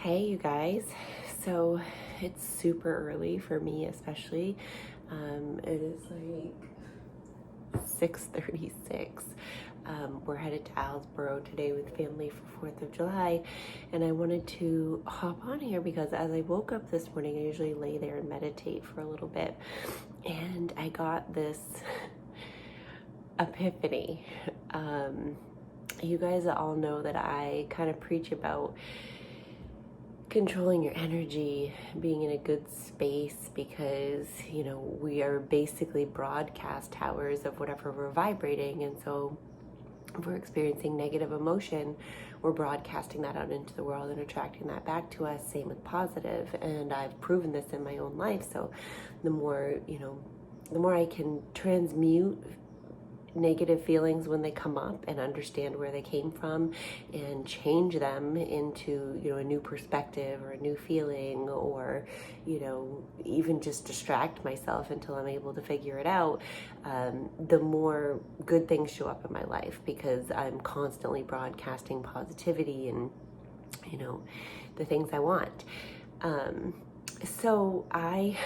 Hey, you guys. So it's super early for me, especially. It is like 6:36. We're headed to Alsboro today with family for 4th of July, and I wanted to hop on here because as I woke up this morning, I usually lay there and meditate for a little bit, and I got this epiphany. You guys all know that I kind of preach about controlling your energy, being in a good space, because we are basically broadcast towers of whatever we're vibrating. And so if we're experiencing negative emotion, we're broadcasting that out into the world and attracting that back to us. Same with positive, and I've proven this in my own life. So the more I can transmute negative feelings when they come up and understand where they came from and change them into a new perspective or a new feeling, or even just distract myself until I'm able to figure it out, the more good things show up in my life, because I'm constantly broadcasting positivity and the things I want. So I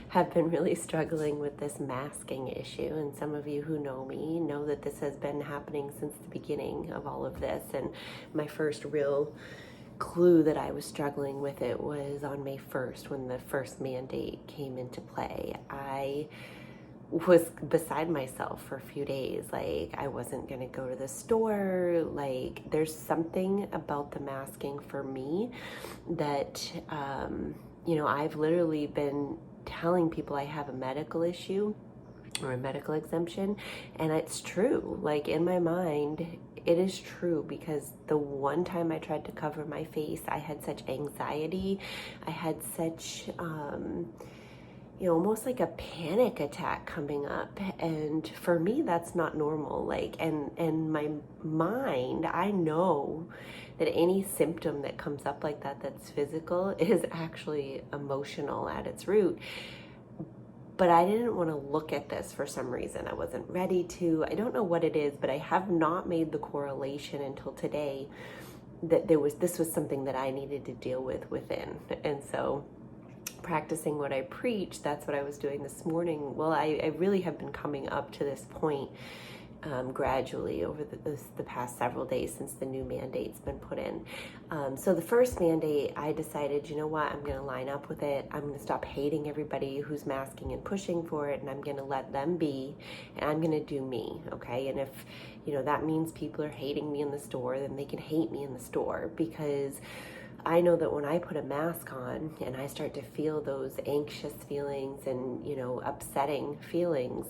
have been really struggling with this masking issue, and some of you who know me know that this has been happening since the beginning of all of this. And my first real clue that I was struggling with it was on May 1st, when the first mandate came into play. I was beside myself for a few days. Like, I wasn't gonna go to the store. Like, there's something about the masking for me that I've literally been telling people I have a medical issue or a medical exemption, and it's true. Like, in my mind, it is true, because the one time I tried to cover my face, I had such anxiety. I had such almost like a panic attack coming up. And for me, that's not normal. Like, and my mind, I know that any symptom that comes up like that, that's physical, is actually emotional at its root. But I didn't want to look at this for some reason. I wasn't ready to. I don't know what it is, but I have not made the correlation until today that this was something that I needed to deal with within. And so, practicing what I preach, that's what I was doing this morning. Well, I really have been coming up to this point gradually over the past several days since the new mandate's been put in. So the first mandate, I decided, you know what, I'm going to line up with it. I'm going to stop hating everybody who's masking and pushing for it, and I'm going to let them be, and I'm going to do me, okay? And if that means people are hating me in the store, then they can hate me in the store, because I know that when I put a mask on and I start to feel those anxious feelings and, upsetting feelings,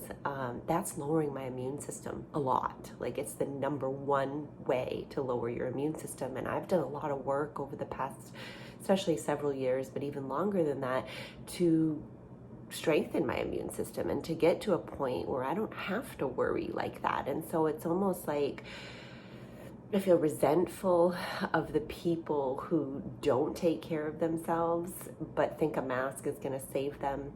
that's lowering my immune system a lot. Like, it's the number one way to lower your immune system. And I've done a lot of work over the past, especially several years, but even longer than that, to strengthen my immune system and to get to a point where I don't have to worry like that. And so it's almost like I feel resentful of the people who don't take care of themselves but think a mask is going to save them.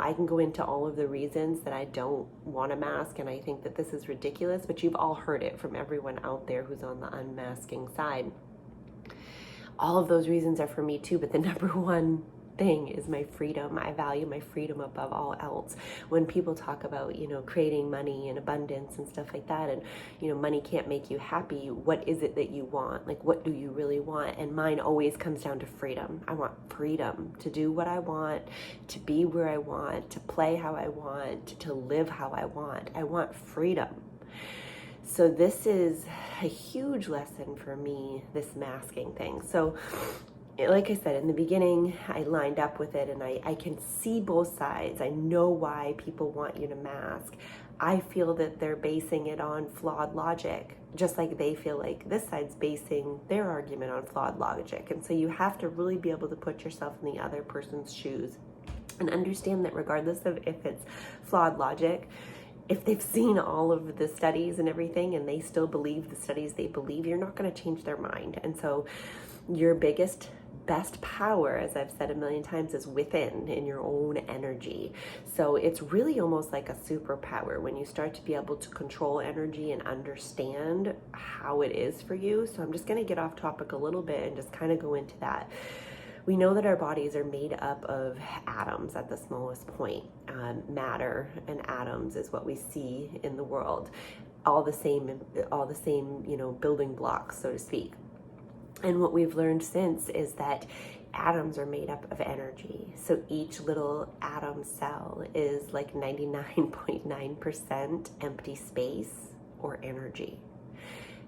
I can go into all of the reasons that I don't want a mask, and I think that this is ridiculous, but you've all heard it from everyone out there who's on the unmasking side. All of those reasons are for me too, but the number one thing is my freedom. I value my freedom above all else. When people talk about, creating money and abundance and stuff like that, and, money can't make you happy, what is it that you want? Like, what do you really want? And mine always comes down to freedom. I want freedom to do what I want, to be where I want, to play how I want, to live how I want. I want freedom. So this is a huge lesson for me, this masking thing. So like I said, in the beginning, I lined up with it, and I can see both sides. I know why people want you to mask. I feel that they're basing it on flawed logic, just like they feel like this side's basing their argument on flawed logic. And so you have to really be able to put yourself in the other person's shoes and understand that regardless of if it's flawed logic, if they've seen all of the studies and everything and they still believe the studies they believe, you're not going to change their mind. And so your biggest best power, as I've said a million times, is within, in your own energy. So it's really almost like a superpower when you start to be able to control energy and understand how it is for you. So I'm just going to get off topic a little bit and just kind of go into that. We know that our bodies are made up of atoms at the smallest point. Matter and atoms is what we see in the world. All the same, building blocks, so to speak. And what we've learned since is that atoms are made up of energy. So each little atom cell is like 99.9% empty space or energy.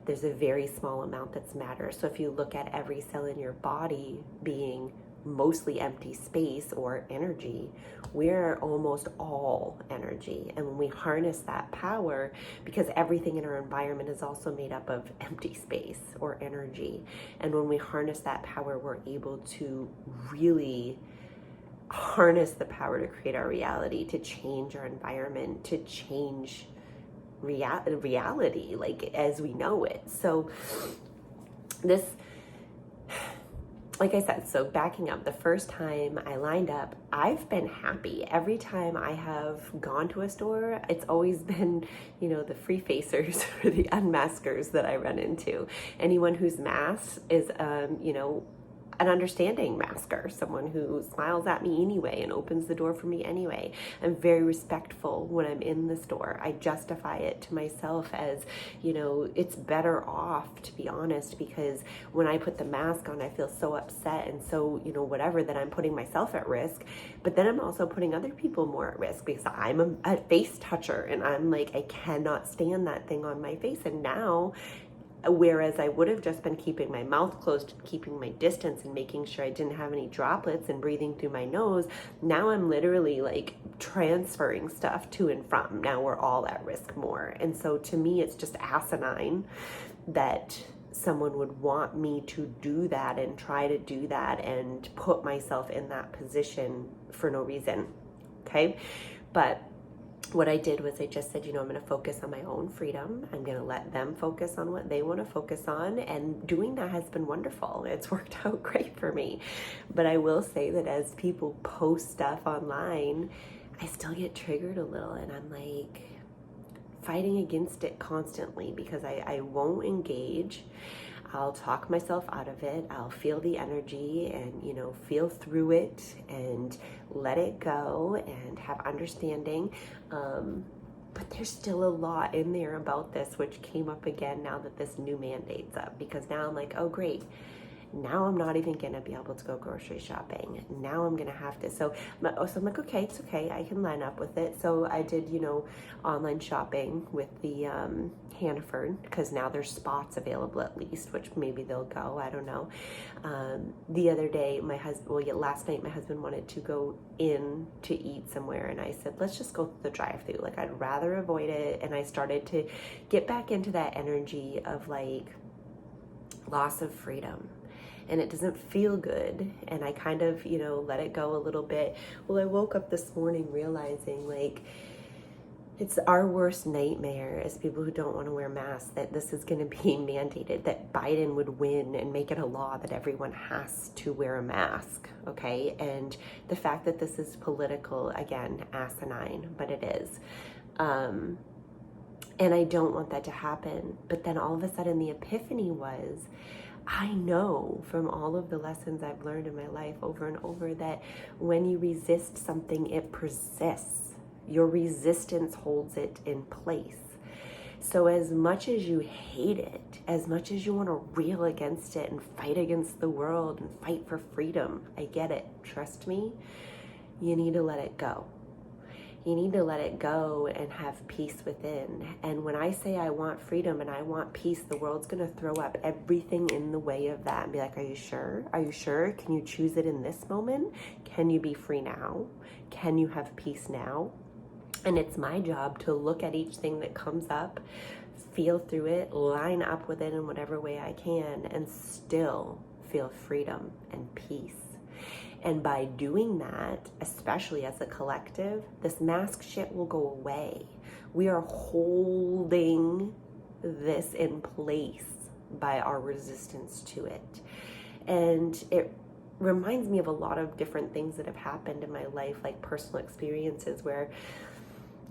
There's a very small amount that's matter. So if you look at every cell in your body being mostly empty space or energy, we're almost all energy. And when we harness that power, because everything in our environment is also made up of empty space or energy, and when we harness that power, we're able to really harness the power to create our reality, to change our environment, to change reality like as we know it. So this, like I said, so backing up, the first time I lined up, I've been happy. Every time I have gone to a store, it's always been, the free facers or the unmaskers that I run into. Anyone who's masked is, an understanding masker, someone who smiles at me anyway and opens the door for me anyway. I'm very respectful when I'm in the store. I justify it to myself as, it's better off, to be honest, because when I put the mask on, I feel so upset and so, whatever, that I'm putting myself at risk. But then I'm also putting other people more at risk because I'm a face toucher and I'm like, I cannot stand that thing on my face. And now, whereas I would have just been keeping my mouth closed, keeping my distance and making sure I didn't have any droplets and breathing through my nose, now I'm literally like transferring stuff to and from. Now we're all at risk more. And so to me, it's just asinine that someone would want me to do that and try to do that and put myself in that position for no reason. Okay. But what I did was I just said, I'm going to focus on my own freedom. I'm going to let them focus on what they want to focus on. And doing that has been wonderful. It's worked out great for me. But I will say that as people post stuff online, I still get triggered a little. And I'm like fighting against it constantly because I won't engage. I'll talk myself out of it. I'll feel the energy and, feel through it and let it go and have understanding. But there's still a lot in there about this, which came up again now that this new mandate's up, because now I'm like, oh, great. Now I'm not even going to be able to go grocery shopping. Now I'm going to have to. So I'm like, okay, it's okay. I can line up with it. So I did, online shopping with the Hannaford, because now there's spots available at least, which maybe they'll go. I don't know. The other day, last night, my husband wanted to go in to eat somewhere. And I said, let's just go to the drive-thru. Like, I'd rather avoid it. And I started to get back into that energy of like loss of freedom. And it doesn't feel good. And I kind of, let it go a little bit. Well, I woke up this morning realizing like it's our worst nightmare as people who don't want to wear masks, that this is going to be mandated, that Biden would win and make it a law that everyone has to wear a mask. Okay. And the fact that this is political, again, asinine, but it is. And I don't want that to happen. But then all of a sudden the epiphany was, I know from all of the lessons I've learned in my life over and over that when you resist something, it persists. Your resistance holds it in place. So as much as you hate it, as much as you want to rail against it and fight against the world and fight for freedom, I get it. Trust me, you need to let it go. You need to let it go and have peace within. And when I say I want freedom and I want peace, the world's going to throw up everything in the way of that and be like, are you sure? Are you sure? Can you choose it in this moment? Can you be free now? Can you have peace now? And it's my job to look at each thing that comes up, feel through it, line up with it in whatever way I can, and still feel freedom and peace. And by doing that, especially as a collective, this mask shit will go away. We are holding this in place by our resistance to it. And reminds me of a lot of different things that have happened in my life, like personal experiences where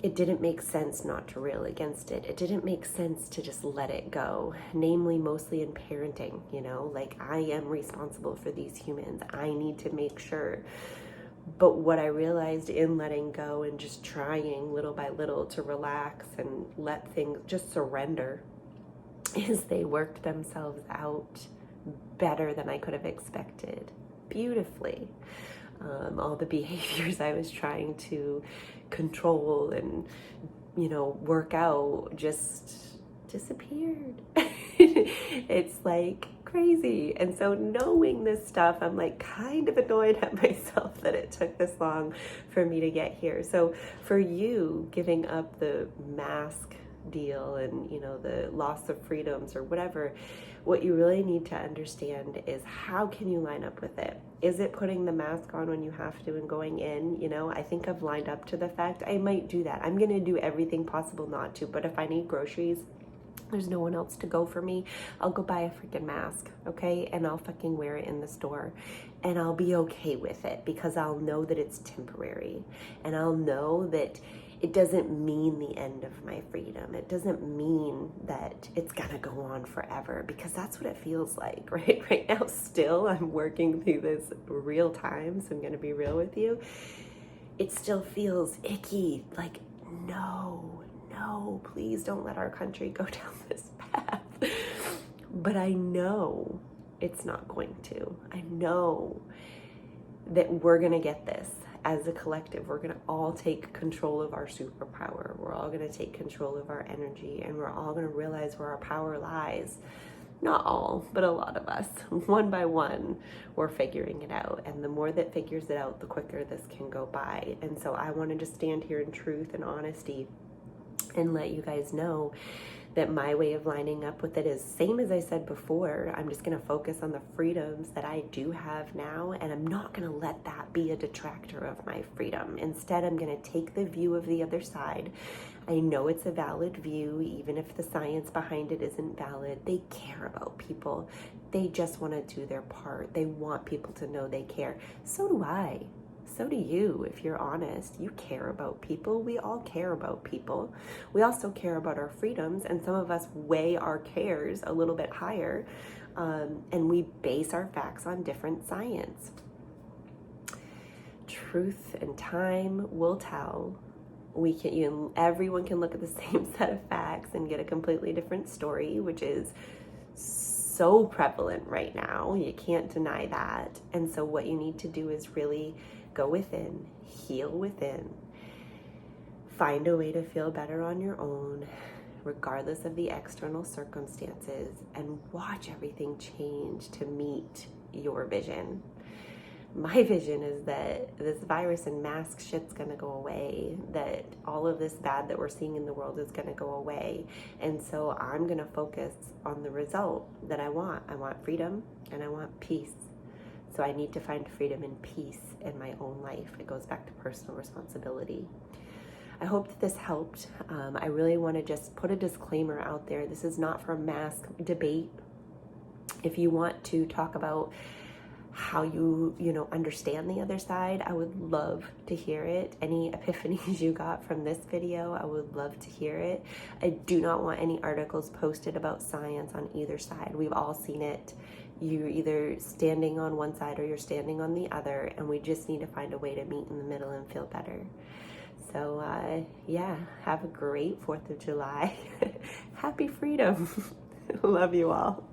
it didn't make sense not to rail against it. It didn't make sense to just let it go, namely mostly in parenting, you know, like I am responsible for these humans. I need to make sure. But what I realized in letting go and just trying little by little to relax and let things just surrender is they worked themselves out better than I could have expected, beautifully. All the behaviors I was trying to control and, you know, work out just disappeared. It's like crazy. And so knowing this stuff, I'm like kind of annoyed at myself that it took this long for me to get here. So for you, giving up the mask deal and, you know, the loss of freedoms or whatever, what you really need to understand is how can you line up with it? Is it putting the mask on when you have to and going in? You know, I think I've lined up to the fact I might do that. I'm going to do everything possible not to, but if I need groceries, there's no one else to go for me, I'll go buy a freaking mask, okay? And I'll fucking wear it in the store. And I'll be okay with it because I'll know that it's temporary. And I'll know that it doesn't mean the end of my freedom. It doesn't mean that it's gonna go on forever, because that's what it feels like, right? Right now, still, I'm working through this real time, so I'm gonna be real with you. It still feels icky, like, no, please don't let our country go down this path. But I know it's not going to. I know that we're gonna get this. As a collective, we're going to all take control of our superpower. We're all going to take control of our energy, and we're all going to realize where our power lies. Not all, but a lot of us. One by one, we're figuring it out. And the more that figures it out, the quicker this can go by. And so I want to just stand here in truth and honesty and let you guys know that my way of lining up with it is same as I said before. I'm just going to focus on the freedoms that I do have now, and I'm not going to let that be a detractor of my freedom. Instead, I'm going to take the view of the other side. I know it's a valid view, even if the science behind it isn't valid. They care about people. They just want to do their part. They want people to know they care. So do I. So do you, if you're honest. You care about people. We all care about people. We also care about our freedoms, and some of us weigh our cares a little bit higher, and we base our facts on different science. Truth and time will tell. Everyone can look at the same set of facts and get a completely different story, which is so prevalent right now. You can't deny that. And so what you need to do is really go within, heal within, find a way to feel better on your own, regardless of the external circumstances, and watch everything change to meet your vision. My vision is that this virus and mask shit's gonna go away, that all of this bad that we're seeing in the world is gonna go away. And so I'm gonna focus on the result that I want. I want freedom and I want peace. So I need to find freedom and peace in my own life. It goes back to personal responsibility. I hope that this helped. I really want to just put a disclaimer out there. This is not for a mask debate. If you want to talk about how you understand the other side, I would love to hear it. Any epiphanies you got from this video, I would love to hear it. I do not want any articles posted about science on either side. We've all seen it. You're either standing on one side or you're standing on the other, and we just need to find a way to meet in the middle and feel better. So yeah, have a great 4th of July. Happy freedom. Love you all.